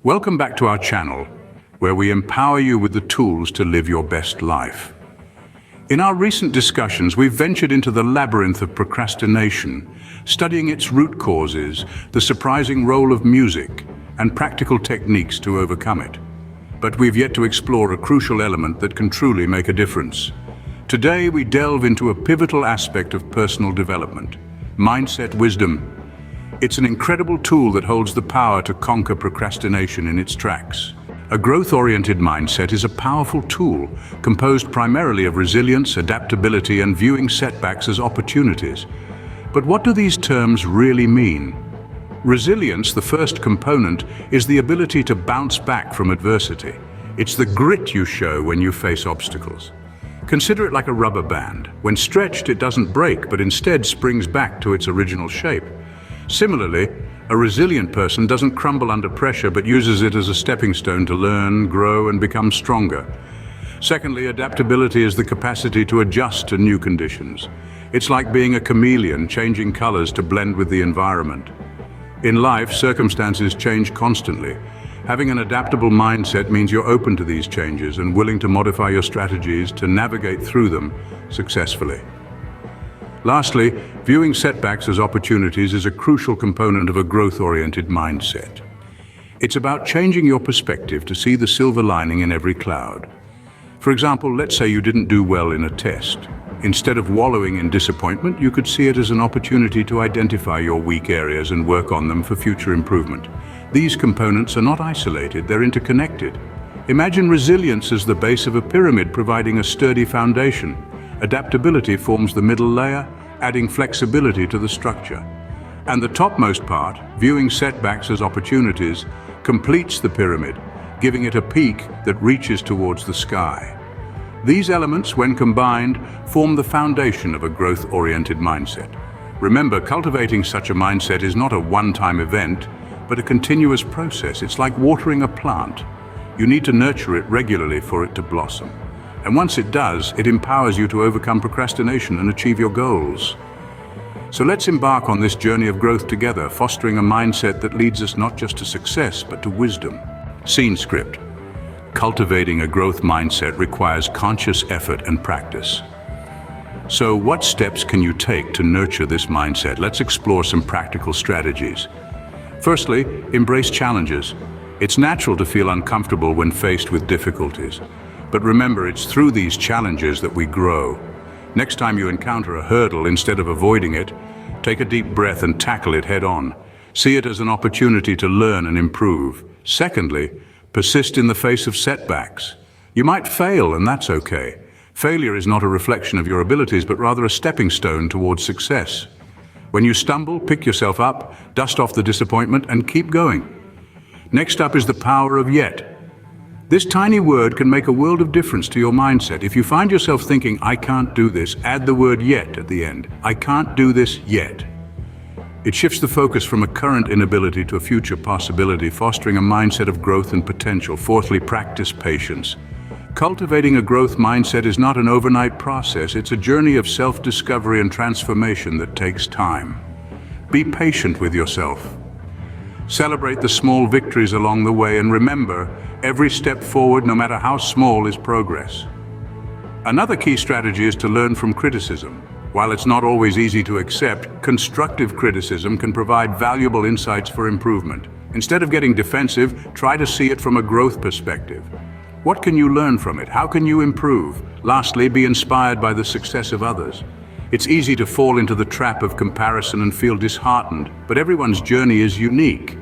Welcome back to our channel, where we empower you with the tools to live your best life. In our recent discussions, we've ventured into the labyrinth of procrastination, studying its root causes, the surprising role of music, and practical techniques to overcome it. But we've yet to explore a crucial element that can truly make a difference. Today, we delve into a pivotal aspect of personal development: mindset wisdom. It's an incredible tool that holds the power to conquer procrastination in its tracks. A growth-oriented mindset is a powerful tool composed primarily of resilience, adaptability, and viewing setbacks as opportunities. But what do these terms really mean? Resilience, the first component, is the ability to bounce back from adversity. It's the grit you show when you face obstacles. Consider it like a rubber band. When stretched, it doesn't break, but instead springs back to its original shape. Similarly, a resilient person doesn't crumble under pressure but uses it as a stepping stone to learn, grow, and become stronger. Secondly, adaptability is the capacity to adjust to new conditions. It's like being a chameleon, changing colors to blend with the environment. In life, circumstances change constantly. Having an adaptable mindset means you're open to these changes and willing to modify your strategies to navigate through them successfully. Lastly, viewing setbacks as opportunities is a crucial component of a growth-oriented mindset. It's about changing your perspective to see the silver lining in every cloud. For example, let's say you didn't do well in a test. Instead of wallowing in disappointment, you could see it as an opportunity to identify your weak areas and work on them for future improvement. These components are not isolated, they're interconnected. Imagine resilience as the base of a pyramid, providing a sturdy foundation. Adaptability forms the middle layer, adding flexibility to the structure. And the topmost part, viewing setbacks as opportunities, completes the pyramid, giving it a peak that reaches towards the sky. These elements, when combined, form the foundation of a growth-oriented mindset. Remember, cultivating such a mindset is not a one-time event, but a continuous process. It's like watering a plant. You need to nurture it regularly for it to blossom. And once it does, it empowers you to overcome procrastination and achieve your goals. So let's embark on this journey of growth together, fostering a mindset that leads us not just to success, but to wisdom. Scene script. Cultivating a growth mindset requires conscious effort and practice. So what steps can you take to nurture this mindset? Let's explore some practical strategies. Firstly, embrace challenges. It's natural to feel uncomfortable when faced with difficulties. But remember, it's through these challenges that we grow. Next time you encounter a hurdle, instead of avoiding it, take a deep breath and tackle it head on. See it as an opportunity to learn and improve. Secondly, persist in the face of setbacks. You might fail, and that's okay. Failure is not a reflection of your abilities, but rather a stepping stone towards success. When you stumble, pick yourself up, dust off the disappointment, and keep going. Next up is the power of yet. This tiny word can make a world of difference to your mindset. If you find yourself thinking, "I can't do this," add the word "yet" at the end. I can't do this yet. It shifts the focus from a current inability to a future possibility, fostering a mindset of growth and potential. Fourthly, practice patience. Cultivating a growth mindset is not an overnight process. It's a journey of self-discovery and transformation that takes time. Be patient with yourself. Celebrate the small victories along the way, and remember, every step forward, no matter how small, is progress. Another key strategy is to learn from criticism. While it's not always easy to accept, constructive criticism can provide valuable insights for improvement. Instead of getting defensive, try to see it from a growth perspective. What can you learn from it? How can you improve? Lastly, be inspired by the success of others. It's easy to fall into the trap of comparison and feel disheartened, but everyone's journey is unique.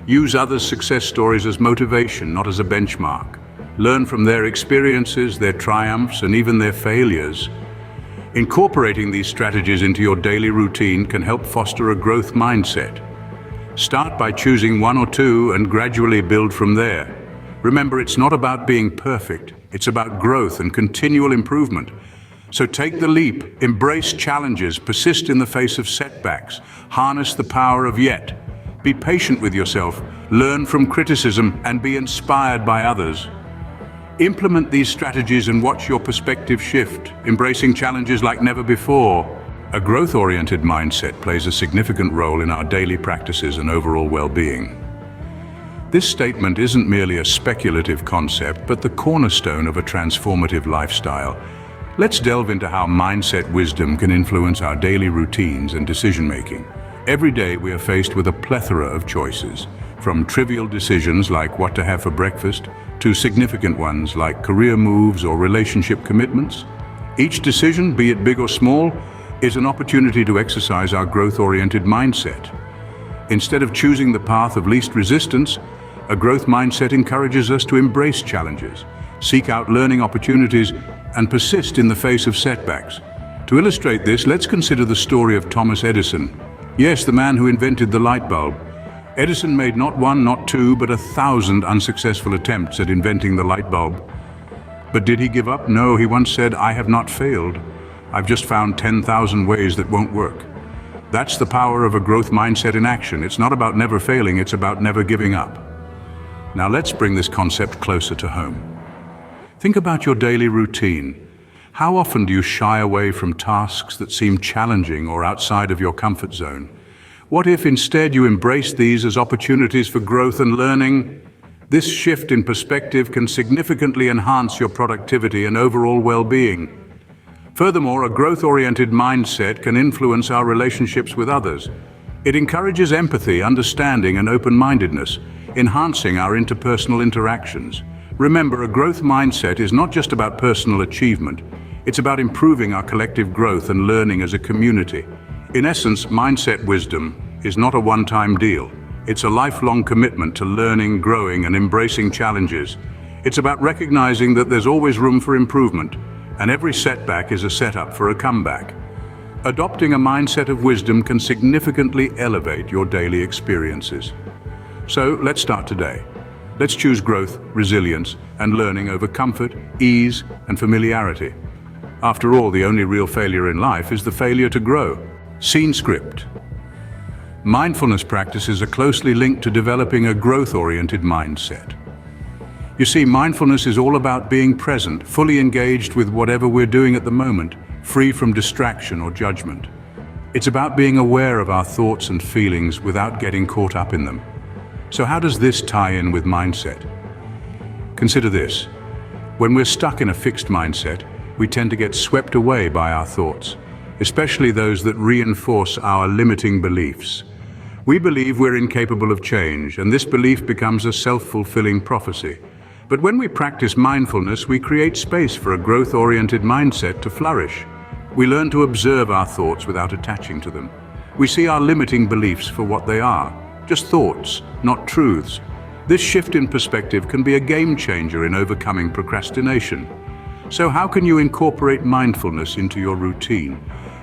Use others' success stories as motivation, not as a benchmark. Learn from their experiences, their triumphs, and even their failures. Incorporating these strategies into your daily routine can help foster a growth mindset. Start by choosing one or two and gradually build from there. Remember, it's not about being perfect. It's about growth and continual improvement. So take the leap, embrace challenges, persist in the face of setbacks, harness the power of yet. Be patient with yourself, learn from criticism, and be inspired by others. Implement these strategies and watch your perspective shift, embracing challenges like never before. A growth-oriented mindset plays a significant role in our daily practices and overall well-being. This statement isn't merely a speculative concept, but the cornerstone of a transformative lifestyle. Let's delve into how mindset wisdom can influence our daily routines and decision-making. Every day we are faced with a plethora of choices, from trivial decisions like what to have for breakfast, to significant ones like career moves or relationship commitments. Each decision, be it big or small, is an opportunity to exercise our growth-oriented mindset. Instead of choosing the path of least resistance, a growth mindset encourages us to embrace challenges, seek out learning opportunities, and persist in the face of setbacks. To illustrate this, let's consider the story of Thomas Edison. Yes, the man who invented the light bulb. Edison made not one, not two, but 1,000 unsuccessful attempts at inventing the light bulb. But did he give up? No, he once said, "I have not failed. I've just found 10,000 ways that won't work." That's the power of a growth mindset in action. It's not about never failing, it's about never giving up. Now let's bring this concept closer to home. Think about your daily routine. How often do you shy away from tasks that seem challenging or outside of your comfort zone? What if instead you embrace these as opportunities for growth and learning? This shift in perspective can significantly enhance your productivity and overall well-being. Furthermore, a growth-oriented mindset can influence our relationships with others. It encourages empathy, understanding, and open-mindedness, enhancing our interpersonal interactions. Remember, a growth mindset is not just about personal achievement. It's about improving our collective growth and learning as a community. In essence, mindset wisdom is not a one-time deal. It's a lifelong commitment to learning, growing, and embracing challenges. It's about recognizing that there's always room for improvement, and every setback is a setup for a comeback. Adopting a mindset of wisdom can significantly elevate your daily experiences. So let's start today. Let's choose growth, resilience, and learning over comfort, ease, and familiarity. After all, the only real failure in life is the failure to grow. Scene script. Mindfulness practices are closely linked to developing a growth-oriented mindset. You see, mindfulness is all about being present, fully engaged with whatever we're doing at the moment, free from distraction or judgment. It's about being aware of our thoughts and feelings without getting caught up in them. So how does this tie in with mindset? Consider this. When we're stuck in a fixed mindset, we tend to get swept away by our thoughts, especially those that reinforce our limiting beliefs. We believe we're incapable of change, and this belief becomes a self-fulfilling prophecy. But when we practice mindfulness, we create space for a growth-oriented mindset to flourish. We learn to observe our thoughts without attaching to them. We see our limiting beliefs for what they are, just thoughts, not truths. This shift in perspective can be a game changer in overcoming procrastination. So how can you incorporate mindfulness into your routine?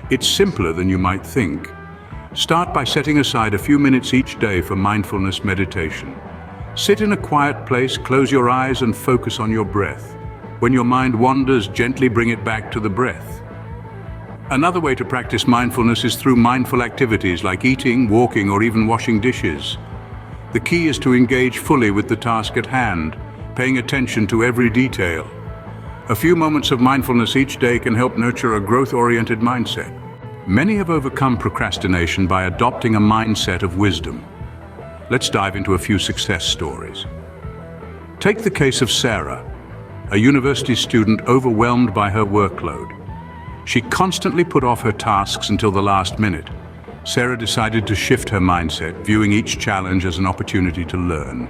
It's simpler than you might think. Start by setting aside a few minutes each day for mindfulness meditation. Sit in a quiet place, close your eyes, and focus on your breath. When your mind wanders, gently bring it back to the breath. Another way to practice mindfulness is through mindful activities like eating, walking, or even washing dishes. The key is to engage fully with the task at hand, paying attention to every detail. A few moments of mindfulness each day can help nurture a growth-oriented mindset. Many have overcome procrastination by adopting a mindset of wisdom. Let's dive into a few success stories. Take the case of Sarah, a university student overwhelmed by her workload. She constantly put off her tasks until the last minute. Sarah decided to shift her mindset, viewing each challenge as an opportunity to learn.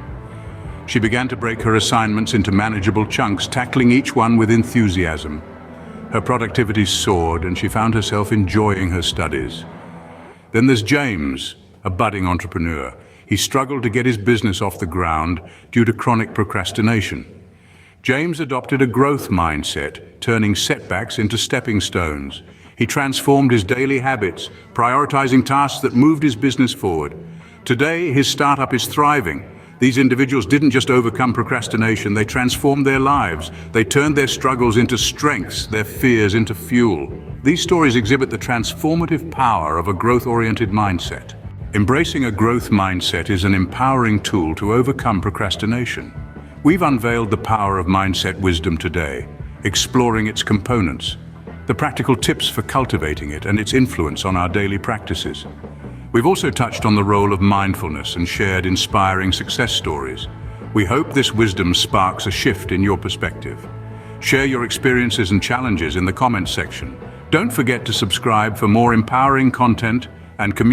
She began to break her assignments into manageable chunks, tackling each one with enthusiasm. Her productivity soared, and she found herself enjoying her studies. Then there's James, a budding entrepreneur. He struggled to get his business off the ground due to chronic procrastination. James adopted a growth mindset, turning setbacks into stepping stones. He transformed his daily habits, prioritizing tasks that moved his business forward. Today, his startup is thriving. These individuals didn't just overcome procrastination, they transformed their lives. They turned their struggles into strengths, their fears into fuel. These stories exhibit the transformative power of a growth-oriented mindset. Embracing a growth mindset is an empowering tool to overcome procrastination. We've unveiled the power of mindset wisdom today, exploring its components, the practical tips for cultivating it, and its influence on our daily practices. We've also touched on the role of mindfulness and shared inspiring success stories. We hope this wisdom sparks a shift in your perspective. Share your experiences and challenges in the comments section. Don't forget to subscribe for more empowering content and community.